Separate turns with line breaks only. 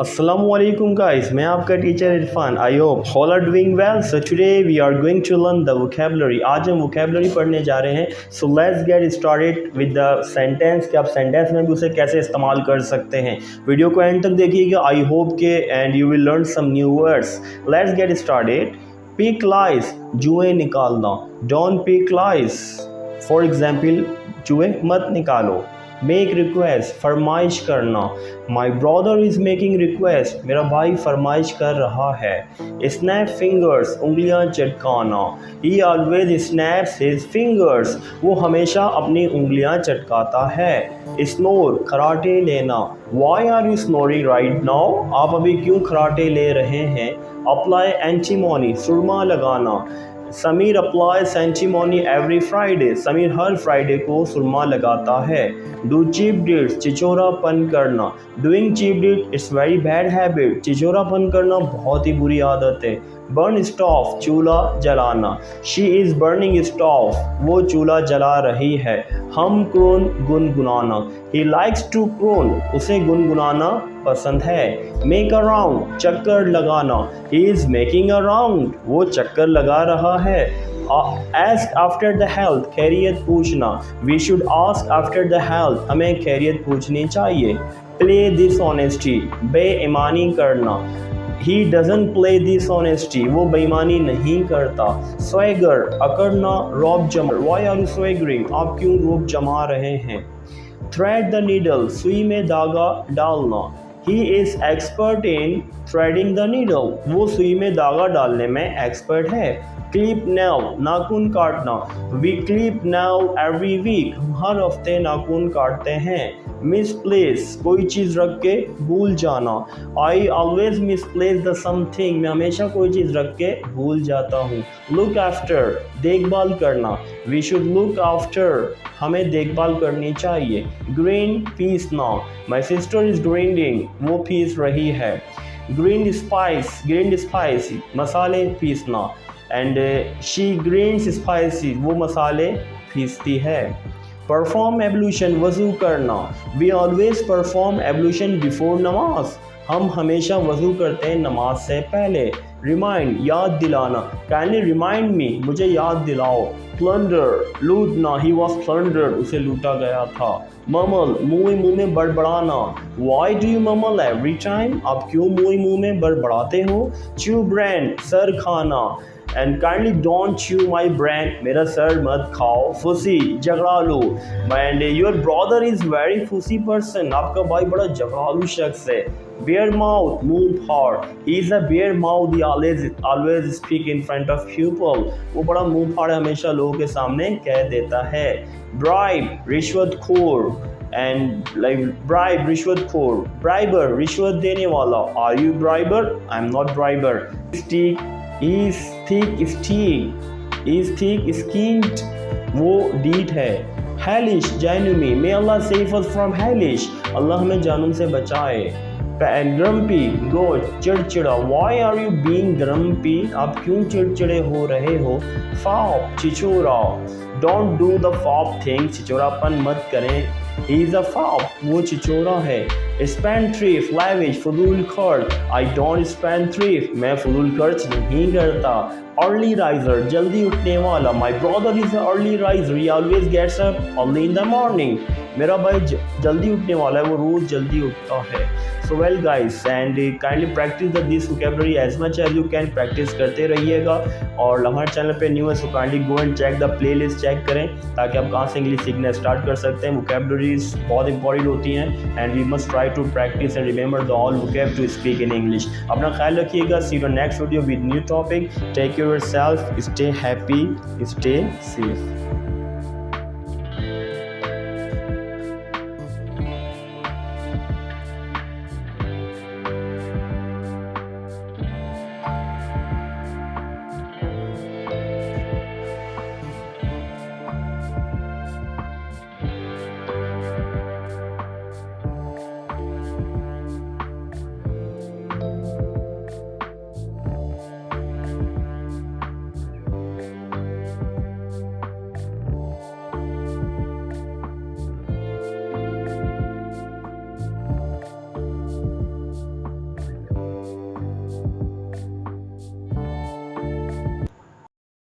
Assalamualaikum guys, मैं आपका teacher Irfan. I hope all are doing well. So today we are going to learn the vocabulary. आज हम vocabulary पढ़ने जा रहे हैं। So let's get started with the sentence कि आप सेंटेंस में भी उसे कैसे इस्तेमाल कर सकते हैं। वीडियो को एंड तक देखिएगा, आई होप के end you will learn some new words. Let's get started. Pick lice, जुए निकालना। Don't pick lice, for example जुए मत निकालो। मेक रिक्वेस्ट, फरमाइश करना। My brother is making request, मेरा भाई फरमाइश कर रहा है। स्नैप फिंगर्स, उंगलियां चटकाना। He always snaps his fingers, वो हमेशा अपनी उंगलियां चटकाता है। स्नोर, खराटे लेना। Why are you snoring right now, आप अभी क्यों खराटे ले रहे हैं। अप्लाई एंटीमोनी, सुरमा लगाना। Sameer applies antimony every Friday, Sameer हर फ्राइडे को सुरमा लगाता है। डू चीप डीड्स, चिचोरापन करना। Doing cheap deed it's very bad habit, चिचोरापन करना बहुत ही बुरी आदत है। बर्न स्टोव, चूल्हा जलाना। शी इज़ बर्निंग स्टोव, वो चूल्हा जला रही है। हम क्रोन, गुनगुनाना। ही लाइक्स टू क्रोन, उसे गुनगुनाना पसंद है। मेक अ राउंड, चक्कर लगाना। He is making a round, वो चक्कर लगा रहा है। आस्क आफ्टर द हेल्थ, खैरियत पूछना। We should ask after the health, हमें खैरियत पूछनी चाहिए। प्ले डिसऑनेस्टी, बेईमानी करना। ही डजन प्ले डिसऑनेस्टी, वो बेईमानी नहीं करता। स्वैगर, अकड़ना, रॉब जमा। वाई आर यू स्वैगरिंग, आप क्यों रोब जमा रहे हैं। थ्रेड द नीडल, सुई में धागा डालना। He is expert in threading the needle, वो सुई में धागा डालने में एक्सपर्ट है। क्लिप नेल, नाखून काटना। We clip nail every week, हम हर हफ्ते नाखून काटते हैं। मिसप्लेस, कोई चीज़ रख के भूल जाना। I always misplace the something, मैं हमेशा कोई चीज़ रख के भूल जाता हूँ। लुक आफ्टर, देखभाल करना। वी शुड लुक आफ्टर, हमें देखभाल करनी चाहिए। ग्रीन, पीसना। माई सिस्टर इज़ ग्राइंडिंग, वो पीस रही है। ग्रीन स्पाइस, मसाले पीसना। एंड शी ग्रीन्स स्पाइसी, वो मसाले पीसती है। परफॉर्म एब्लूशन, वज़ू करना। वी ऑलवेज परफॉर्म एब्लूशन बिफोर नमाज, हम हमेशा वज़ू करते हैं नमाज से पहले। रिमाइंड, याद दिलाना। काइंडली रिमाइंड मी, मुझे याद दिलाओ। प्लंडर, लूटना। ही वॉज प्लंडर्ड, उसे लूटा गया था। ममल, मुँह में बड़बड़ाना। Why do you mumble every time, आप क्यों मुँह में बड़बड़ाते हो। च्यू ब्रांड, सर खाना। And kindly don't chew my brain, मेरा सर मत खाओ। फुसी, झगड़ालू। And your brother is very fussy person, आपका भाई बड़ा झगड़ालू शख्स है। बेयर माउथ, मुंह फाड़। He is a bare mouth, he always speak in front of people, वो बड़ा मुंह फाड़ हमेशा लोगों के सामने कह देता है। ब्राइब, रिश्वतखोर। एंड लाइक ब्राइब, रिश्वतखोर। ब्राइबर, रिश्वत देने वाला। Are you briber, I am not briber. स्टीक, is thick skinned, वो डीट है। hellish, जानूमी। may Allah save us from hellish, अल्लाह हमें जानूम से बचाए। grumpy, गोट, चिड़चिड़ा। why are you being grumpy, आप क्यों चिड़चिड़े हो रहे हो। fop, चिचोरा। don't do the fop thing, चिचोरापन मत करें। he is a fop, वो चिचोरा है। spendthrift, lavish, फजूल खर्च। I don't spendthrift, मैं फजूल खर्च नहीं करता। early riser, जल्दी उठने वाला। my brother is an early riser, he always gets up early in the morning, मेरा भाई जल्दी उठने वाला है, वो रोज़ जल्दी उठता है। So well guys, and kindly practise this vocabulary as much as you can, practise करते रहिएगा। और हमारे चैनल पे न्यू है, so kindly go and check the playlist, check करें ताकि आप कहाँ से इंग्लिश सीखना स्टार्ट कर सकते हैं। वोकैबुलरीज बहुत इंपॉर्टेंट होती हैं and we must try to practice and remember the all vocab to speak in English. अपना ख्याल रखिएगा। See you next video with new topic. Take care yourself, stay happy, stay safe.